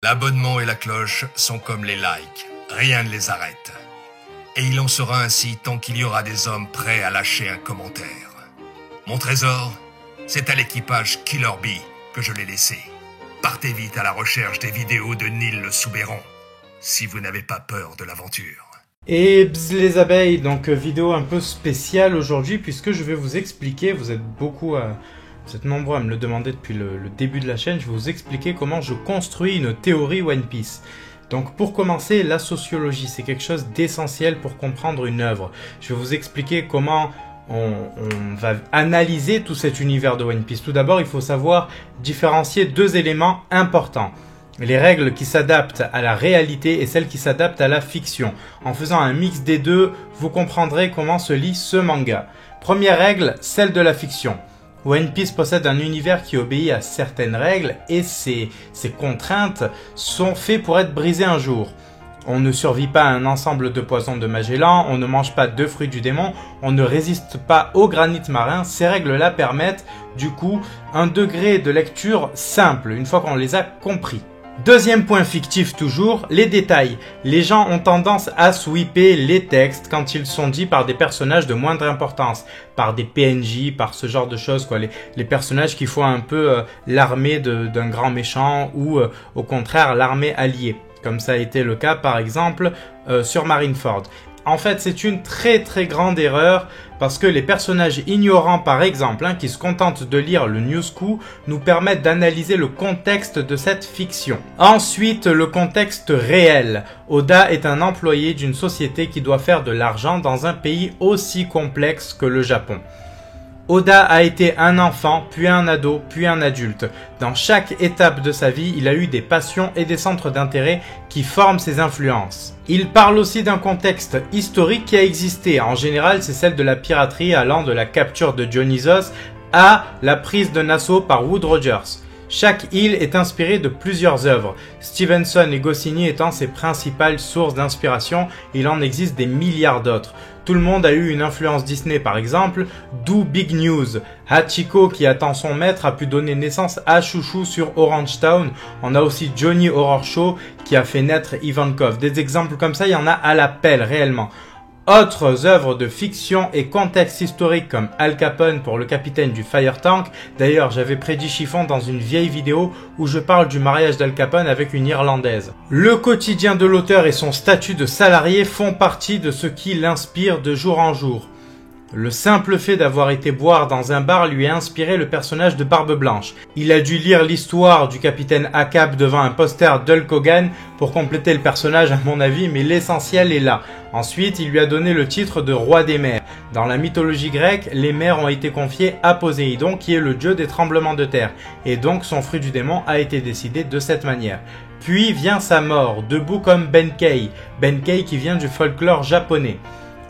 L'abonnement et la cloche sont comme les likes, rien ne les arrête. Et il en sera ainsi tant qu'il y aura des hommes prêts à lâcher un commentaire. Mon trésor, c'est à l'équipage Killer Bee que je l'ai laissé. Partez vite à la recherche des vidéos de Neil le Soubeyron, si vous n'avez pas peur de l'aventure. Et bzz les abeilles, donc vidéo un peu spéciale aujourd'hui puisque je vais vous expliquer, vous êtes nombreux à me le demander depuis le début de la chaîne, je vais vous expliquer comment je construis une théorie One Piece. Donc pour commencer, la sociologie, c'est quelque chose d'essentiel pour comprendre une œuvre. Je vais vous expliquer comment on va analyser tout cet univers de One Piece. Tout d'abord, il faut savoir différencier deux éléments importants. Les règles qui s'adaptent à la réalité et celles qui s'adaptent à la fiction. En faisant un mix des deux, vous comprendrez comment se lit ce manga. Première règle, celle de la fiction. One Piece possède un univers qui obéit à certaines règles et ces contraintes sont faites pour être brisées un jour. On ne survit pas à un ensemble de poisons de Magellan, on ne mange pas deux fruits du démon, on ne résiste pas au granit marin. Ces règles-là permettent du coup un degré de lecture simple une fois qu'on les a compris. Deuxième point fictif toujours, les détails. Les gens ont tendance à sweeper les textes quand ils sont dits par des personnages de moindre importance, par des PNJ, par ce genre de choses, quoi. Les personnages qui font un peu l'armée d'un grand méchant ou au contraire l'armée alliée, comme ça a été le cas par exemple sur Marineford. En fait, c'est une très grande erreur parce que les personnages ignorants, par exemple, qui se contentent de lire le Newsku, nous permettent d'analyser le contexte de cette fiction. Ensuite, le contexte réel. Oda est un employé d'une société qui doit faire de l'argent dans un pays aussi complexe que le Japon. Oda a été un enfant, puis un ado, puis un adulte. Dans chaque étape de sa vie, il a eu des passions et des centres d'intérêt qui forment ses influences. Il parle aussi d'un contexte historique qui a existé. En général, c'est celle de la piraterie allant de la capture de Dionysos à la prise de Nassau par Wood Rogers. Chaque île est inspirée de plusieurs œuvres, Stevenson et Goscinny étant ses principales sources d'inspiration, il en existe des milliards d'autres. Tout le monde a eu une influence Disney par exemple, d'où Big News. Hachiko qui attend son maître a pu donner naissance à Chouchou sur Orange Town. On a aussi Johnny Horror Show qui a fait naître Ivankov. Des exemples comme ça, il y en a à la pelle réellement. Autres œuvres de fiction et contexte historique comme Al Capone pour le capitaine du Fire Tank. D'ailleurs, j'avais prédit chiffon dans une vieille vidéo où je parle du mariage d'Al Capone avec une Irlandaise. Le quotidien de l'auteur et son statut de salarié font partie de ce qui l'inspire de jour en jour. Le simple fait d'avoir été boire dans un bar lui a inspiré le personnage de Barbe Blanche. Il a dû lire l'histoire du capitaine Ahab devant un poster d'Hulk Hogan pour compléter le personnage à mon avis, mais l'essentiel est là. Ensuite, il lui a donné le titre de roi des mers. Dans la mythologie grecque, les mers ont été confiées à Poséidon qui est le dieu des tremblements de terre. Et donc son fruit du démon a été décidé de cette manière. Puis vient sa mort, debout comme Benkei. Benkei qui vient du folklore japonais.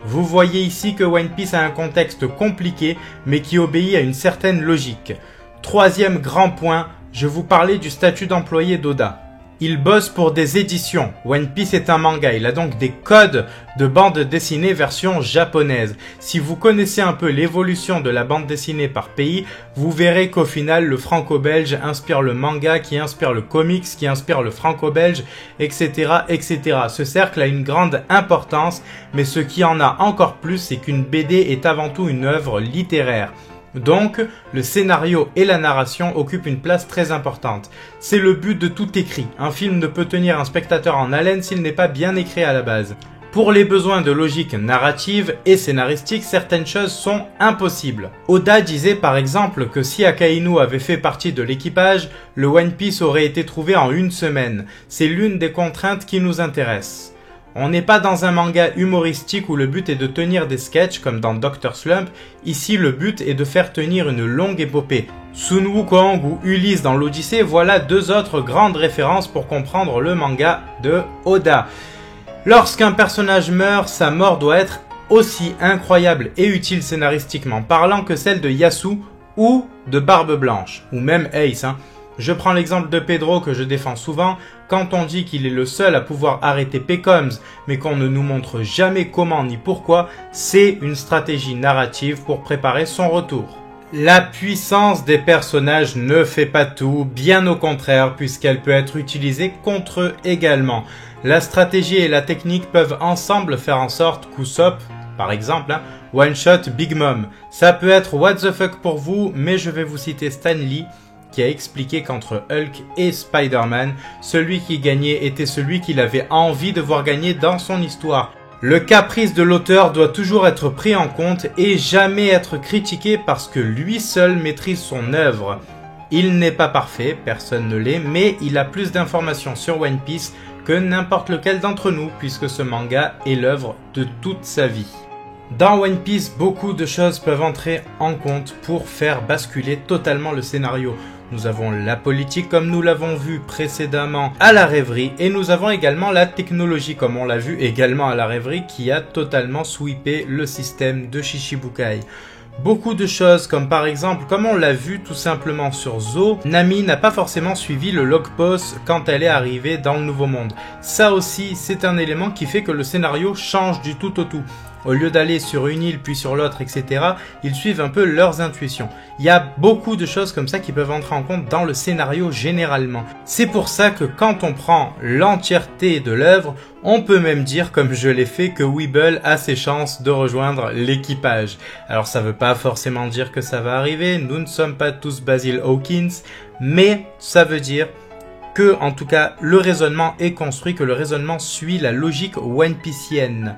Vous voyez ici que One Piece a un contexte compliqué, mais qui obéit à une certaine logique. Troisième grand point, je vous parlais du statut d'employé d'Oda. Il bosse pour des éditions. One Piece est un manga, il a donc des codes de bande dessinée version japonaise. Si vous connaissez un peu l'évolution de la bande dessinée par pays, vous verrez qu'au final le franco-belge inspire le manga, qui inspire le comics, qui inspire le franco-belge, etc., etc. Ce cercle a une grande importance, mais ce qui en a encore plus, c'est qu'une BD est avant tout une œuvre littéraire. Donc, le scénario et la narration occupent une place très importante. C'est le but de tout écrit. Un film ne peut tenir un spectateur en haleine s'il n'est pas bien écrit à la base. Pour les besoins de logique narrative et scénaristique, certaines choses sont impossibles. Oda disait par exemple que si Akainu avait fait partie de l'équipage, le One Piece aurait été trouvé en une semaine. C'est l'une des contraintes qui nous intéresse. On n'est pas dans un manga humoristique où le but est de tenir des sketchs comme dans Dr. Slump. Ici, le but est de faire tenir une longue épopée. Sun Wukong ou Ulysse dans l'Odyssée, voilà deux autres grandes références pour comprendre le manga de Oda. Lorsqu'un personnage meurt, sa mort doit être aussi incroyable et utile scénaristiquement parlant que celle de Yasu ou de Barbe Blanche, ou même Ace. Je prends l'exemple de Pedro que je défends souvent. Quand on dit qu'il est le seul à pouvoir arrêter Pecoms, mais qu'on ne nous montre jamais comment ni pourquoi, c'est une stratégie narrative pour préparer son retour. La puissance des personnages ne fait pas tout, bien au contraire, puisqu'elle peut être utilisée contre eux également. La stratégie et la technique peuvent ensemble faire en sorte qu'Usopp, par exemple, one shot Big Mom. Ça peut être what the fuck pour vous, mais je vais vous citer Stan Lee, qui a expliqué qu'entre Hulk et Spider-Man, celui qui gagnait était celui qu'il avait envie de voir gagner dans son histoire. Le caprice de l'auteur doit toujours être pris en compte et jamais être critiqué parce que lui seul maîtrise son œuvre. Il n'est pas parfait, personne ne l'est, mais il a plus d'informations sur One Piece que n'importe lequel d'entre nous puisque ce manga est l'œuvre de toute sa vie. Dans One Piece, beaucoup de choses peuvent entrer en compte pour faire basculer totalement le scénario. Nous avons la politique comme nous l'avons vu précédemment à la rêverie et nous avons également la technologie comme on l'a vu également à la rêverie qui a totalement sweepé le système de Shichibukai. Beaucoup de choses comme par exemple, comme on l'a vu tout simplement sur Zo, Nami n'a pas forcément suivi le log post quand elle est arrivée dans le Nouveau Monde. Ça aussi, c'est un élément qui fait que le scénario change du tout au tout. Au lieu d'aller sur une île puis sur l'autre, etc., ils suivent un peu leurs intuitions. Il y a beaucoup de choses comme ça qui peuvent entrer en compte dans le scénario généralement. C'est pour ça que quand on prend l'entièreté de l'œuvre, on peut même dire, comme je l'ai fait, que Weeble a ses chances de rejoindre l'équipage. Alors ça veut pas forcément dire que ça va arriver, nous ne sommes pas tous Basil Hawkins, mais ça veut dire que, en tout cas, le raisonnement est construit, que le raisonnement suit la logique One Piecienne.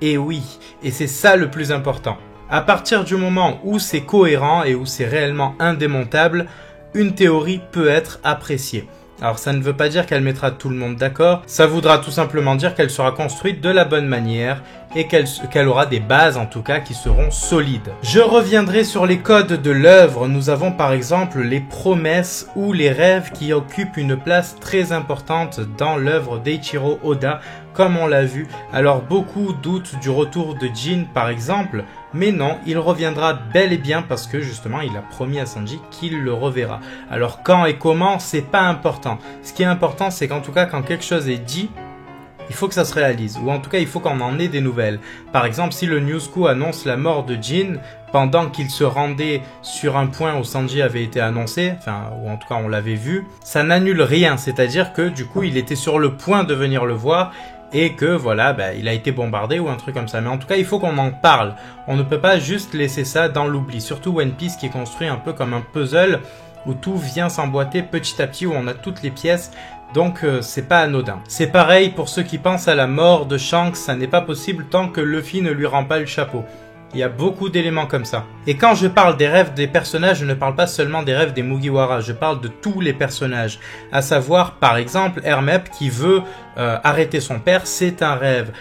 Et oui, et c'est ça le plus important. À partir du moment où c'est cohérent et où c'est réellement indémontable, une théorie peut être appréciée. Alors ça ne veut pas dire qu'elle mettra tout le monde d'accord, ça voudra tout simplement dire qu'elle sera construite de la bonne manière et qu'elle aura des bases en tout cas qui seront solides. Je reviendrai sur les codes de l'œuvre. Nous avons par exemple les promesses ou les rêves qui occupent une place très importante dans l'œuvre d'Eiichiro Oda, comme on l'a vu. Alors beaucoup doutent du retour de Jin par exemple, mais non, il reviendra bel et bien parce que justement il a promis à Sanji qu'il le reverra. Alors quand et comment, c'est pas important. Ce qui est important, c'est qu'en tout cas quand quelque chose est dit, il faut que ça se réalise, ou en tout cas il faut qu'on en ait des nouvelles. Par exemple, si le Newsco annonce la mort de Jin pendant qu'il se rendait sur un point où Sanji avait été annoncé, enfin, ou en tout cas on l'avait vu, ça n'annule rien, c'est-à-dire que du coup il était sur le point de venir le voir, et que voilà, il a été bombardé ou un truc comme ça. Mais en tout cas, il faut qu'on en parle. On ne peut pas juste laisser ça dans l'oubli. Surtout One Piece qui est construit un peu comme un puzzle où tout vient s'emboîter petit à petit, où on a toutes les pièces. Donc c'est pas anodin. C'est pareil pour ceux qui pensent à la mort de Shanks, ça n'est pas possible tant que Luffy ne lui rend pas le chapeau. Il y a beaucoup d'éléments comme ça. Et quand je parle des rêves des personnages, je ne parle pas seulement des rêves des Mugiwara, je parle de tous les personnages. À savoir, par exemple, Hermep qui veut arrêter son père, c'est un rêve.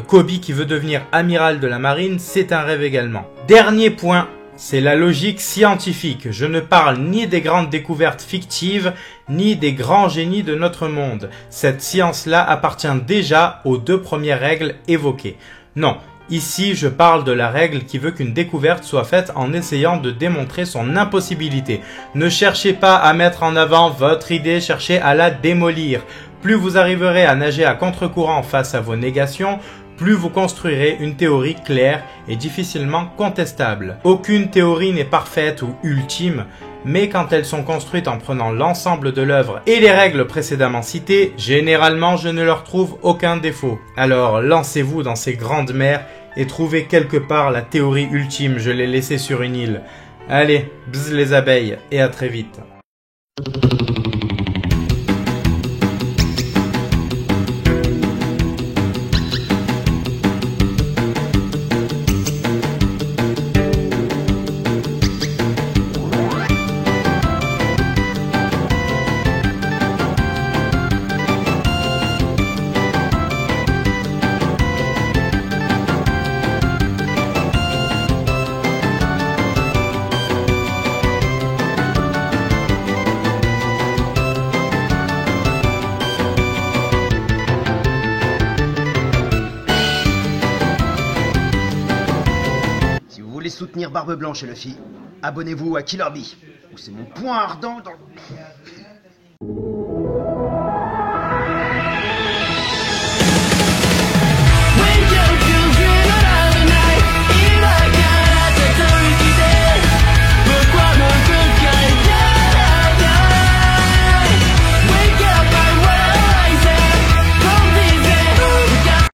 Kobe qui veut devenir amiral de la marine, c'est un rêve également. Dernier point, c'est la logique scientifique. Je ne parle ni des grandes découvertes fictives, ni des grands génies de notre monde. Cette science-là appartient déjà aux deux premières règles évoquées. Non. Ici, je parle de la règle qui veut qu'une découverte soit faite en essayant de démontrer son impossibilité. Ne cherchez pas à mettre en avant votre idée, cherchez à la démolir. Plus vous arriverez à nager à contre-courant face à vos négations, plus vous construirez une théorie claire et difficilement contestable. Aucune théorie n'est parfaite ou ultime, mais quand elles sont construites en prenant l'ensemble de l'œuvre et les règles précédemment citées, généralement je ne leur trouve aucun défaut. Alors lancez-vous dans ces grandes mers et trouvez quelque part la théorie ultime, je l'ai laissée sur une île. Allez, bzz les abeilles, et à très vite. Soutenir Barbe Blanche et Luffy, abonnez-vous à Killer Bee, où c'est mon point ardent dans...